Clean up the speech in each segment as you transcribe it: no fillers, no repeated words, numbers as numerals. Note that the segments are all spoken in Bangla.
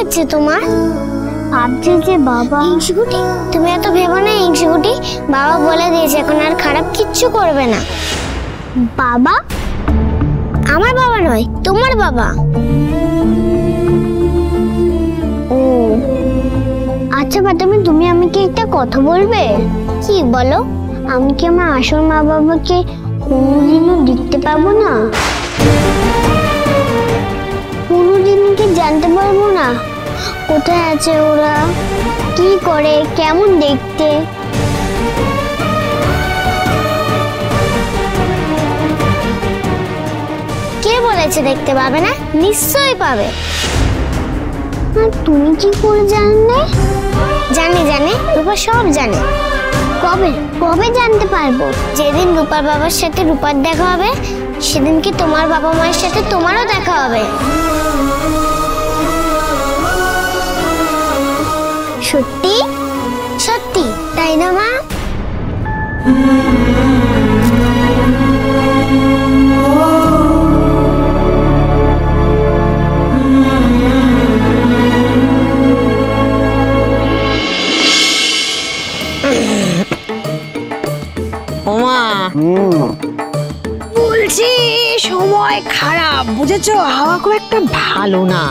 হয়েছে তোমার? ভাবছি যে বাবা ইংশুকুটি, তুমি এত ভেবো না ইংশুকুটি, বাবা বলে দিয়েছে এখন আর খারাপ কিচ্ছু করবে না। বাবা? আমার বাবা নয়, তোমার বাবা। ও আচ্ছা ফাতেমা, তুমি আমাকে একটা কথা বলবে? কি বলো? আমি কি আমার আসল মা বাবাকে কোনোদিনও দেখতে পাবো না? কোনোদিন কি জানতে পারবো না কোথায় আছে ওরা, কি করে, কেমন দেখতে? কে বলেছে দেখতে পাবে না? নিশ্চয়ই পাবে। আর তুমি কি করে জানলে? জানি জানি, রূপা সব জানে। কবে কবে জানতে পারবো? যেদিন রূপার বাবার সাথে রূপার দেখা হবে সেদিন কি তোমার বাবা মায়ের সাথে তোমারও দেখা হবে। সত্যি সত্যি, তাই না মা? বলছি সময় খারাপ, বুঝেছো? হাওয়া খুব একটা ভালো না।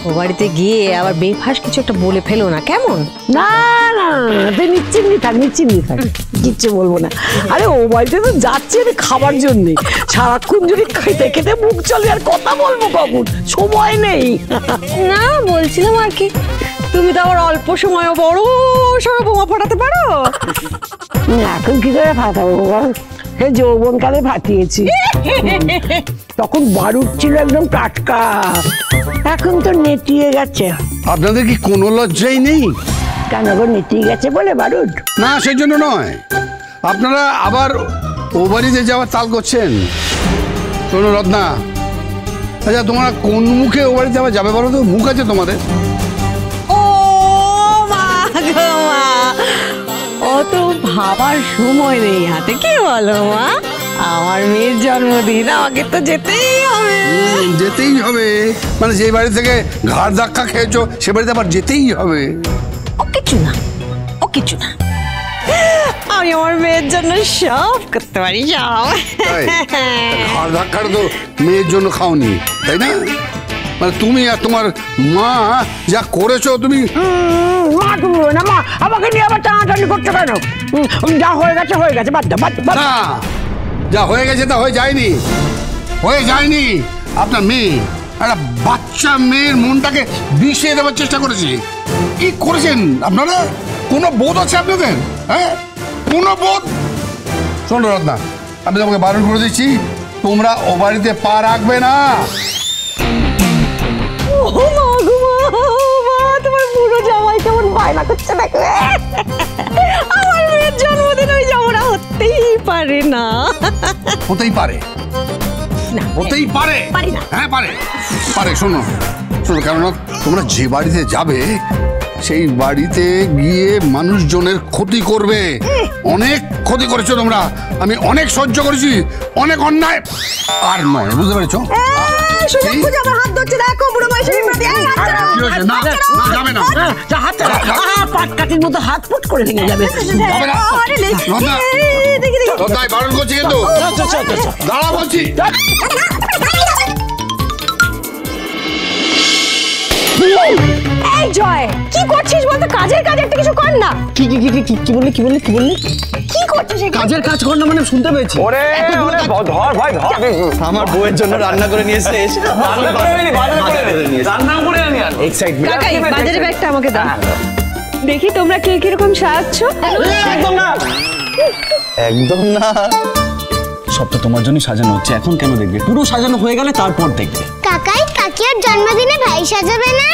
ও বাড়িতে গিয়ে আবার বেফাস কিছু একটা বলে ফেলো না, কেমন? না না, তুই নিশ্চিন্তি থাক, নিশ্চিন্তি থাক, কিচ্ছু বলবো না। আরে ও বাড়িতে তো যাচ্ছি আমি খাবার জন্যে, সারাক্ষণ যদি খেতে খেতে মুখ চলে আর কথা বলবো কখন, সময় নেই। না বলছিলাম আর কি, তুমি তো আবার অল্প সময় বড় সড়ো বোমা ফাটাতে পারো। এখন কি করে ফাটাবো? যৌবনকালে ফাটিয়েছি, তখন বারুদ ছিল একদম টাটকা, এখন তো নেটিয়ে গেছে। আপনাদের কি কোনো লজ্জাই নেই? কেন গো, নেটিয়ে গেছে বলে বারুদ? না সেই জন্য নয়, আপনারা আবার ও বাড়িতে যাওয়ার তাল করছেন। শোনো রত্না, আচ্ছা তোমরা কোন মুখে ও বাড়িতে আবার যাবে বলো তো? মুখ আছে তোমাদের? ও মা গো মা, অত ভাবার সময় নেই হাতে, কি বলো মা? আমার মেয়ের জন্মদিন, আমাকে তো যেতেই হবে। যেতেই হবে মানে যে বাড়ি থেকে ঘাড় ধাক্কা খেয়েছো সে বাড়িতে আবার যেতেই হবে। ও কিছু না, ও কিছু না, আমি আমার মেয়ের জন্য সব করতে পারি, সব। ঘাড় ধাক্কাটা তো মেয়ের জন্য খাওনি, তাই না? মানে তুমি আর তোমার মা যা করেছো তুমি। মা তুমি না মা, আমাকে নিয়ে আবার টানাটানি করছো কেন? যা হয়ে গেছে হয়ে গেছে, বাদ দাও, বাদ দাও। না, যা হয়ে গেছে তা হয়ে যায়নি, হয়ে যায়নি। আপনার মেয়ে একটা বাচ্চা মেয়ের মনটাকে বিষিয়ে দেওয়ার চেষ্টা করেছে। কি করেছেন আপনারা? কোনো বোধ আছে আপনাদের? হ্যাঁ, কোনো বোধ? শোনো রত্না, আমি তোমাকে বারণ করে দিচ্ছি, তোমরা ও বাড়িতে পা রাখবে না। ও মা গো মা, তোমার বুড়ো জামাই কেমন বায়না করছে দেখো। আমার মেয়ের জন্মদিন ওই জামাটা হতেই পারে না। হতেই পারে না, হতেই পারে, পারি না। হ্যাঁ পারে, পারে। শোনো শোনো, কেননা তোমরা যে বাড়িতে যাবে সেই বাড়িতে গিয়ে মানুষজনের ক্ষতি করবে। অনেক ক্ষতি করেছো তোমরা, আমি অনেক সহ্য করেছি, অনেক অন্যায়। আর নয়, বুঝতে পেরেছো? হাত ধরছে দেখো, বুড়ো বয়সের প্রতি। যাবে না, পাটকাঠির মতো হাত ফুট করে ভেঙে যাবে। বারণ করছি কিন্তু, দাঁড়া বলছি। এই জয়, কি করছিস বলতো? কাজের কাজ একটা কিছু কর না। কি কি কি কি কি বললি, কি বললি, কি বললি? কি করছিস? কাজের কাজ কর না মানে শুনতে পেয়েছি। ওরে ওরে ধর ভাই ধর, আমার বউয়ের জন্য রান্না করে নিয়ে এসেছিস। রান্না করে নিয়ে আন। এক্সাইটমেন্ট। কাকাই বাজারের ব্যাগটা আমাকে দাও, দেখি তোমরা কে কিরকম সাজাচ্ছ। একদম না, একদম না, সবটা তোমার জন্য সাজানো হচ্ছে, এখন কেন দেখবে? পুরো সাজানো হয়ে গেলে তারপর দেখবে। কাকাই কাকিয়ার জন্মদিনে ভাই সাজাবে না?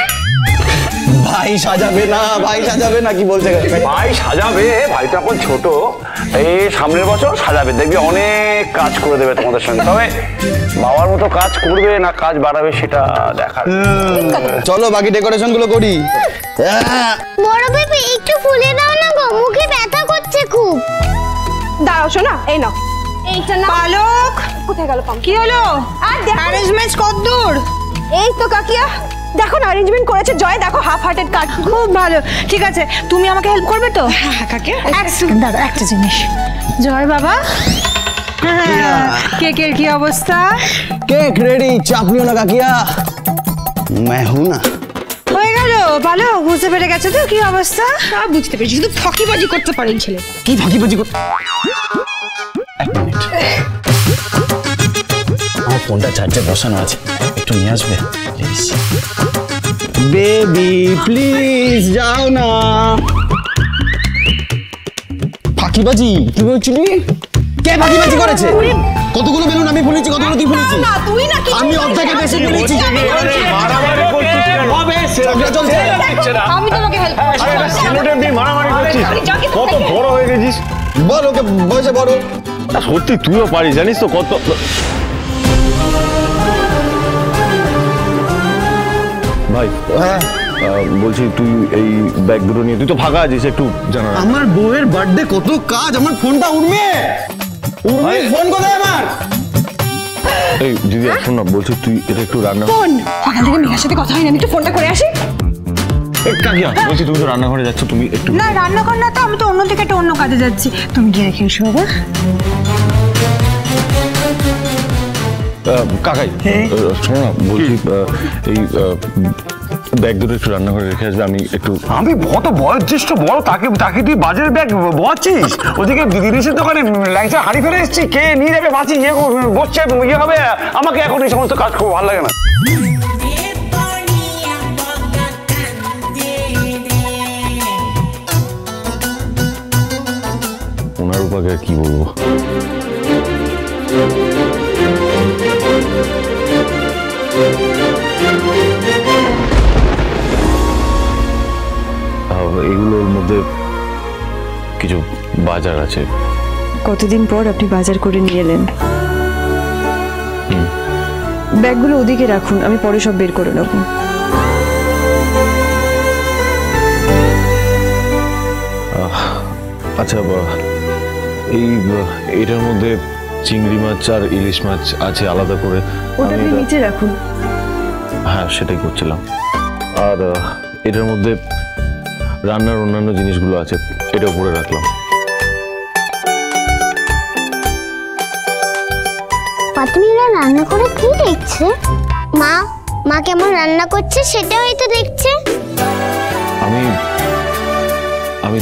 ভাই সাজাবে না, ভাই সাজাবে না, কি বলছে? ভাই সাজাবে, ভাইটা এখন ছোট, এই সামনের বছর সাজাবে, দেখবি অনেক কাজ করে দেবে তোমাদের সঙ্গে। তবে বাবার মতো কাজ করবে না কাজ বাড়াবে সেটা দেখার। চলো বাকি ডেকোরেশন গুলো করি। বড় বেবি একটু ফুলে দাও না গো, মুখে ব্যথা করছে খুব। দাঁড়াও শোনা, এই নাও এইটা না। পালক কোথায় গেল? কি হলো? আর অ্যারেঞ্জমেন্টস কতদূর? এই তো কাকিয়া, দেখো না অ্যারেঞ্জমেন্ট করেছে জয়, দেখো হাফ হার্টেড কাট, খুব ভালো। ঠিক আছে, তুমি আমাকে হেল্প করবে তো? হ্যাঁ কাকে, এক সেকেন্ড দাঁড়াও, একটা জিনিস। জয় বাবা, কেকের কি অবস্থা? কেক রেডি, চাপ নিও না কাকিয়া। मैं हूं ना। হয়ে গেল, ভালো বুঝতে পেরে গেছে তো কি অবস্থা? সব বুঝতে পেরেছি, শুধু ফাঁকিবাজি করতে পারেন ছেলে। কি ফাঁকিবাজি কর? এক মিনিট, আমার ফোনটা চার্জে বসানো আছে, একটু নিয়ে আসবে প্লিজ? বেবি প্লিজ যাও না। ফাঁকিবাজি কি বলছিলি? কে ফাঁকিবাজি করেছে? কতগুলো বেলুন আমি বলেছি, কতগুলো তুই বলেছিস? না তুই না, আমি অর্ধেকের বেশি বলেছি। মারামারি করছিস কেন? ঝগড়া চলছে। আমি তোমাকে হেল্প করব। ছেলেটা দিয়ে মারামারি করছিস, কত বড় হয়ে গেছিস। বল ওকে বয়সে বড়। সত্যি তুইও পারিস, জানিস তো কত। ভাই হ্যাঁ বলছি তুই এই ব্যাগ দুটো নিয়ে, তুই তো ফাঁকা আছিস, একটু জানা। আমার বউয়ের বার্থডে, কত কাজ, আমার ফোনটা উঠবে। ফোন কোথায় আমার? এই দিদি শোন না, বলছি তুই এটা একটু রান্না। ফোন সকাল থেকে মেঘার সাথে কথা হয়নি, আমি একটু ফোনটা করে আসি। কাকিয়া বলছি তুমি তো রান্নাঘরে যাচ্ছ, তুমি একটু। না রান্নাঘর না তো, আমি তো অন্য থেকে একটা অন্য কাজে যাচ্ছি, তুমি গিয়ে রেখে এসো বাবা। কাকাই শোনো না, বলছি এই ব্যাগ দুটো একটু রান্নাঘরে রেখে আসবে, আমি একটু। আমি কত বয়োজ্যেষ্ঠ বড়, তাকে তুই বাজারের ব্যাগ বয়াচ্ছিস? ওদিকে জিনিসের দোকানে ল্যাংচা হাড়ি ফেলে এসেছি, কে নিয়ে যাবে, মাছি ইয়ে বসছে ইয়ে হবে। আমাকে এখন এই সমস্ত কাজ খুব ভালো লাগে না। ওনার উপাকে কি বলবো? এগুলোর মধ্যে কিছু বাজার আছে। কতদিন পর আপনি বাজার করে নিয়ে এলেন। ব্যাগগুলো ওদিকে রাখুন, আমি পরে সব বের করে নেব। আচ্ছা এটার মধ্যে চিংড়ি মাছ আর ইলিশ মাছ আছে আলাদা করে, ওটা আপনি নিচে রাখুন। হ্যাঁ সেটাই করছিলাম। আর এটার মধ্যে রান্নার অন্যান্য জিনিসগুলো আছে, এটা উপরে রাখলাম। পাতুমিরা রান্না করে কি দেখছে? মা কেমন রান্না করছে সেটা হয়তো দেখছে। আমি আমি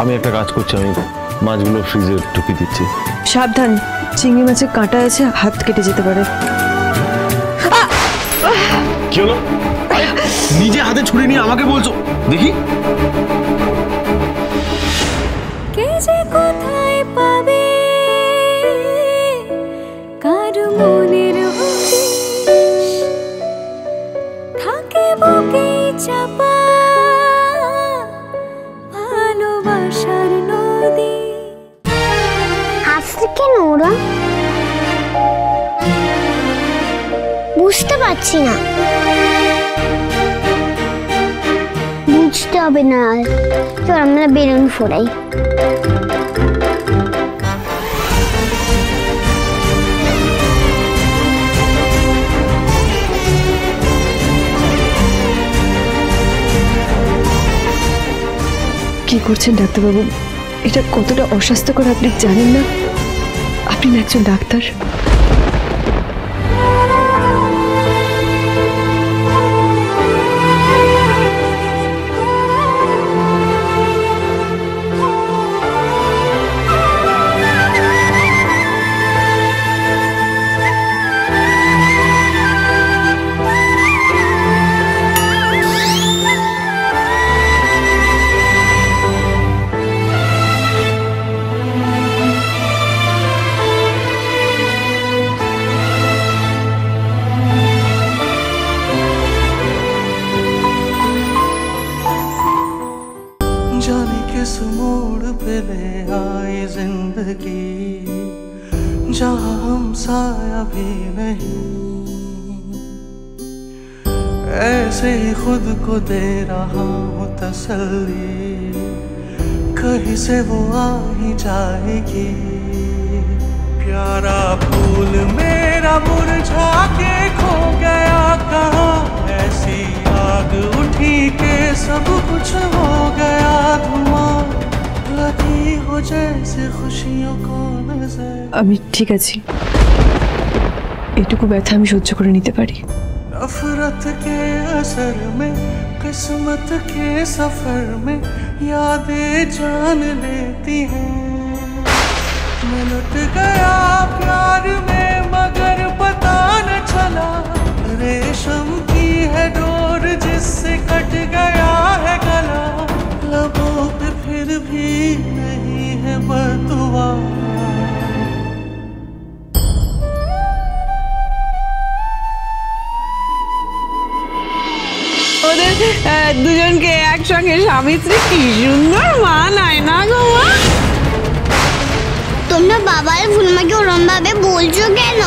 আমি একটা কাজ করছি, আমি মাছগুলো ফ্রিজে ঢুকিয়ে দিচ্ছি। সাবধান, চিংড়ি মাছের কাঁটা আছে, হাত কেটে যেতে পারে। কি হলো? নিজে হাতে ছুরি নিয়ে আমাকে বলছো, দেখি। কে যে কোথায় পাবে কার মনের হদিশ, থাকে বুকে চাপা ভালোবাসার নদী। হাসছে কেন ওরা? বুঝতে পারছি না। বুঝতে হবে না, তো আমরা বেলুন ফোড়াই। কি করছেন ডাক্তারবাবু? এটা কতটা অস্বাস্থ্যকর আপনি জানেন না? আপনি না একজন ডাক্তার। जाने किस मोड़ पे ले आई जिंदगी, जहाँ हम साया भी नहीं। ऐसे ही खुद को दे रहा हूँ तसल्ली, कहीं से वो आ ही जाएगी। प्यारा फूल मेरा मुरझा के खो गया कहाँ है सब कुछ हो गया धुआं लगी हो जैसे खुशियों को नजर আমি ঠিক আছি, এটুকু ব্যথা আমি সহ্য করে নিতে পারি। नफरत के असर में किस्मत के सफर में यादें जान लेती हैं मैं लुट गया प्यार में मगर पता न चला रेशम की है डोर जिससे कट गया है गला लबों पे फिर भी नहीं है बदुआ ওদের দুজনকে একসঙ্গে স্বামী স্ত্রী কি সুন্দর মানায় না গো মা? তোমরা বাবার ফুলমাকে ওরম ভাবে বলছো কেন?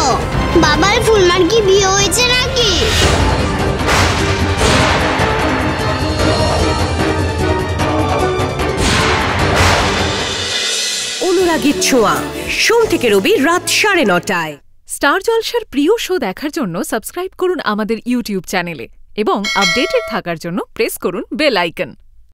বাবার ফুলমার কি বিয়ে হয়েছে নাকি? অনুরাগীর ছোঁয়া সোম থেকে রবি রাত 9:30টায়। স্টার জলসার প্রিয় শো দেখার জন্য সাবস্ক্রাইব করুন আমাদের ইউটিউব চ্যানেলে এবং আপডেটেড থাকার জন্য প্রেস করুন বেল আইকন।